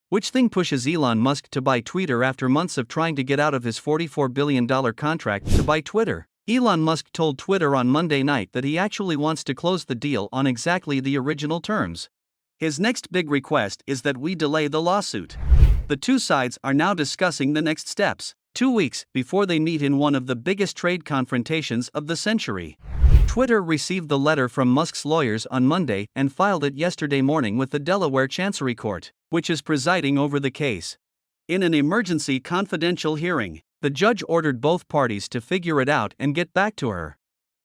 Which thing pushes Elon Musk to buy Twitter after months of trying to get out of his $44 billion contract to buy Twitter? Elon Musk told Twitter on Monday night that he actually wants to close the deal on exactly the original terms. His next big request is that we delay the lawsuit. The two sides are now discussing the next steps, 2 weeks before they meet in one of the biggest trade confrontations of the century. Twitter received the letter from Musk's lawyers on Monday and filed it yesterday morning with the Delaware Chancery Court, which is presiding over the case. In an emergency confidential hearing, the judge ordered both parties to figure it out and get back to her.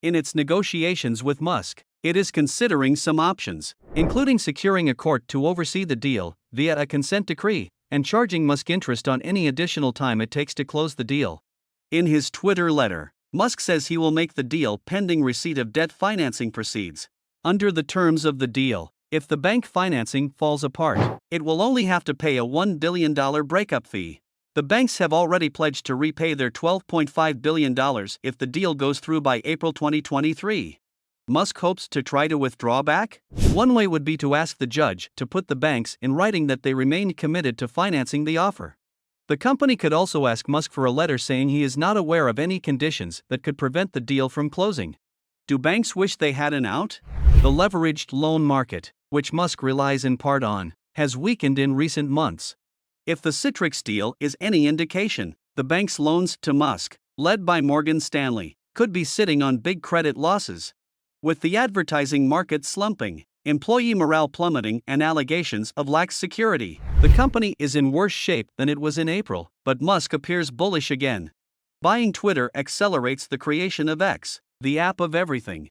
In its negotiations with Musk, it is considering some options, including securing a court to oversee the deal via a consent decree and charging Musk interest on any additional time it takes to close the deal. In his Twitter letter, Musk says he will make the deal pending receipt of debt financing proceeds. Under the terms of the deal, if the bank financing falls apart, it will only have to pay a $1 billion breakup fee. The banks have already pledged to repay their $12.5 billion if the deal goes through by April 2023. Musk hopes to try to withdraw back? One way would be to ask the judge to put the banks in writing that they remain committed to financing the offer. The company could also ask Musk for a letter saying he is not aware of any conditions that could prevent the deal from closing. Do banks wish they had an out? The leveraged loan market, which Musk relies in part on, has weakened in recent months. If the Citrix deal is any indication, the bank's loans to Musk, led by Morgan Stanley, could be sitting on big credit losses. With the advertising market slumping, employee morale plummeting, and allegations of lax security, the company is in worse shape than it was in April, but Musk appears bullish again. Buying Twitter accelerates the creation of X, the app of everything.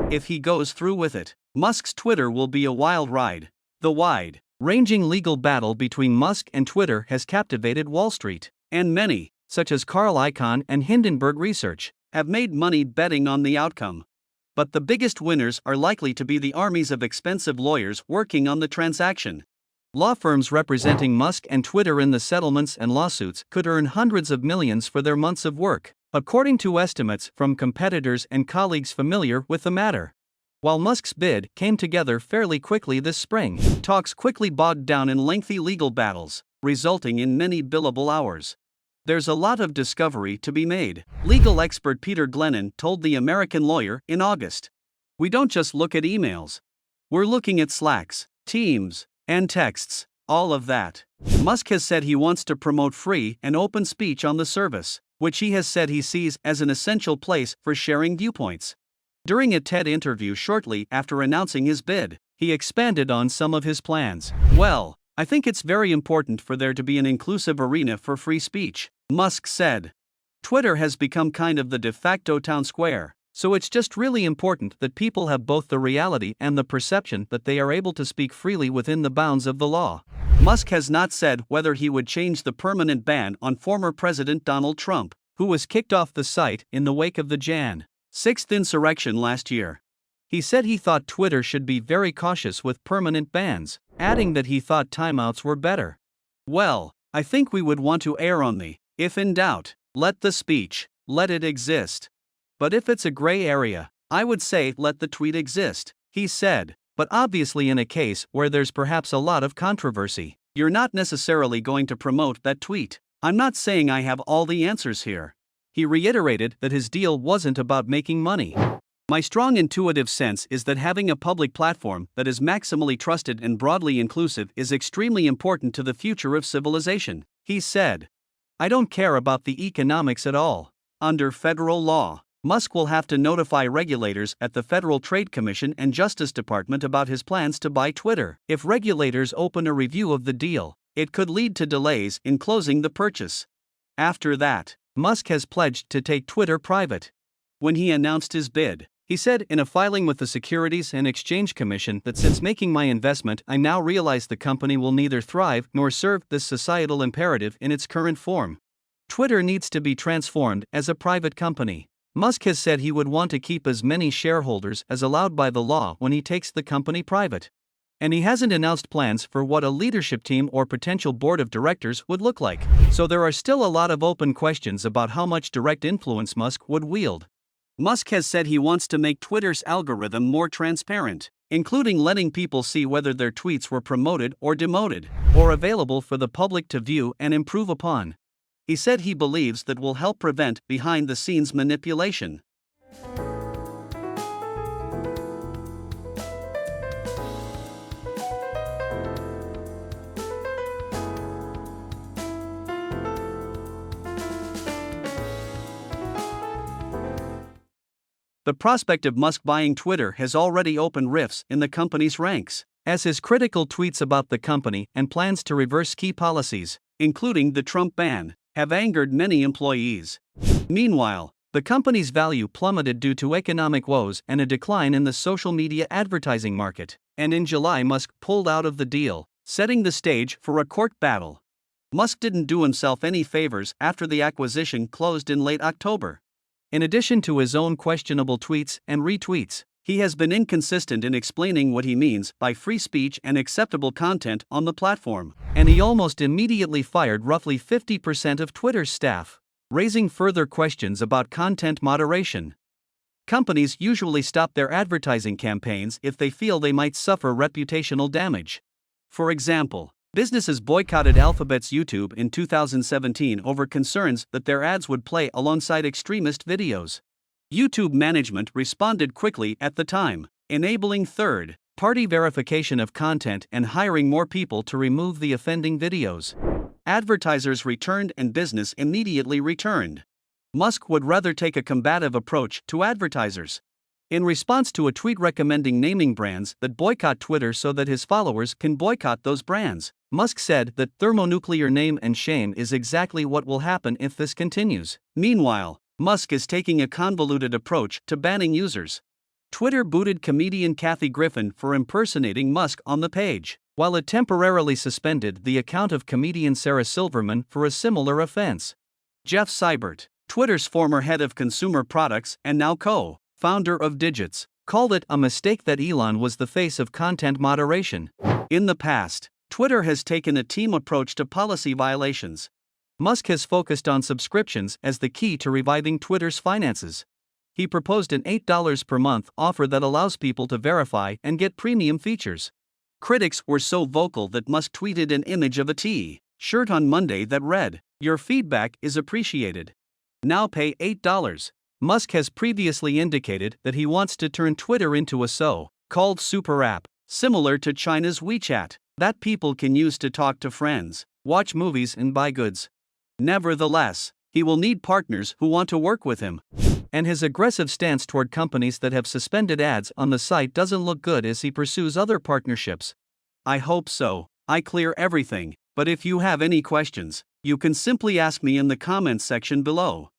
If he goes through with it, Musk's Twitter will be a wild ride. The wide-ranging legal battle between Musk and Twitter has captivated Wall Street, and many, such as Carl Icahn and Hindenburg Research, have made money betting on the outcome. But the biggest winners are likely to be the armies of expensive lawyers working on the transaction. Law firms representing Musk and Twitter in the settlements and lawsuits could earn hundreds of millions for their months of work, according to estimates from competitors and colleagues familiar with the matter. While Musk's bid came together fairly quickly this spring, talks quickly bogged down in lengthy legal battles, resulting in many billable hours. There's a lot of discovery to be made, legal expert Peter Glennon told the American Lawyer in August. We don't just look at emails. We're looking at Slacks, Teams, and texts, all of that. Musk has said he wants to promote free and open speech on the service, which he has said he sees as an essential place for sharing viewpoints. During a TED interview shortly after announcing his bid, he expanded on some of his plans. Well, I think it's very important for there to be an inclusive arena for free speech, Musk said. Twitter has become kind of the de facto town square, so it's just really important that people have both the reality and the perception that they are able to speak freely within the bounds of the law. Musk has not said whether he would change the permanent ban on former President Donald Trump, who was kicked off the site in the wake of the Jan. 6th insurrection last year. He said he thought Twitter should be very cautious with permanent bans, adding that he thought timeouts were better. Well, I think we would want to err on the, if in doubt, let the speech, let it exist. But if it's a gray area, I would say let the tweet exist, he said. But obviously in a case where there's perhaps a lot of controversy, you're not necessarily going to promote that tweet. I'm not saying I have all the answers here. He reiterated that his deal wasn't about making money. My strong intuitive sense is that having a public platform that is maximally trusted and broadly inclusive is extremely important to the future of civilization, he said. I don't care about the economics at all. Under federal law, Musk will have to notify regulators at the Federal Trade Commission and Justice Department about his plans to buy Twitter. If regulators open a review of the deal, it could lead to delays in closing the purchase. After that, Musk has pledged to take Twitter private. When he announced his bid, he said in a filing with the Securities and Exchange Commission that since making my investment, I now realize the company will neither thrive nor serve this societal imperative in its current form. Twitter needs to be transformed as a private company. Musk has said he would want to keep as many shareholders as allowed by the law when he takes the company private. And he hasn't announced plans for what a leadership team or potential board of directors would look like. So there are still a lot of open questions about how much direct influence Musk would wield. Musk has said he wants to make Twitter's algorithm more transparent. including letting people see whether their tweets were promoted or demoted, or available for the public to view and improve upon. He said he believes that will help prevent behind-the-scenes manipulation. The prospect of Musk buying Twitter has already opened rifts in the company's ranks, as his critical tweets about the company and plans to reverse key policies, including the Trump ban, have angered many employees. Meanwhile, the company's value plummeted due to economic woes and a decline in the social media advertising market, and in July Musk pulled out of the deal, setting the stage for a court battle. Musk didn't do himself any favors after the acquisition closed in late October. In addition to his own questionable tweets and retweets, he has been inconsistent in explaining what he means by free speech and acceptable content on the platform, and he almost immediately fired roughly 50% of Twitter's staff, raising further questions about content moderation. Companies usually stop their advertising campaigns if they feel they might suffer reputational damage. For example, businesses boycotted Alphabet's YouTube in 2017 over concerns that their ads would play alongside extremist videos. YouTube management responded quickly at the time, enabling third-party verification of content and hiring more people to remove the offending videos. Advertisers returned and business immediately returned. Musk would rather take a combative approach to advertisers. In response to a tweet recommending naming brands that boycott Twitter so that his followers can boycott those brands, Musk said that thermonuclear name and shame is exactly what will happen if this continues. Meanwhile, Musk is taking a convoluted approach to banning users. Twitter booted comedian Kathy Griffin for impersonating Musk on the page, while it temporarily suspended the account of comedian Sarah Silverman for a similar offense. Jeff Seibert, Twitter's former head of consumer products and now co-founder of Digits, called it a mistake that Elon was the face of content moderation. In the past, Twitter has taken a team approach to policy violations. Musk has focused on subscriptions as the key to reviving Twitter's finances. He proposed an $8 per month offer that allows people to verify and get premium features. Critics were so vocal that Musk tweeted an image of a T-shirt on Monday that read, "Your feedback is appreciated. Now pay $8. Musk has previously indicated that he wants to turn Twitter into a so-called super app, similar to China's WeChat, that people can use to talk to friends, watch movies and buy goods. Nevertheless, he will need partners who want to work with him. And his aggressive stance toward companies that have suspended ads on the site doesn't look good as he pursues other partnerships. I hope so. I clear everything, but if you have any questions, you can simply ask me in the comments section below.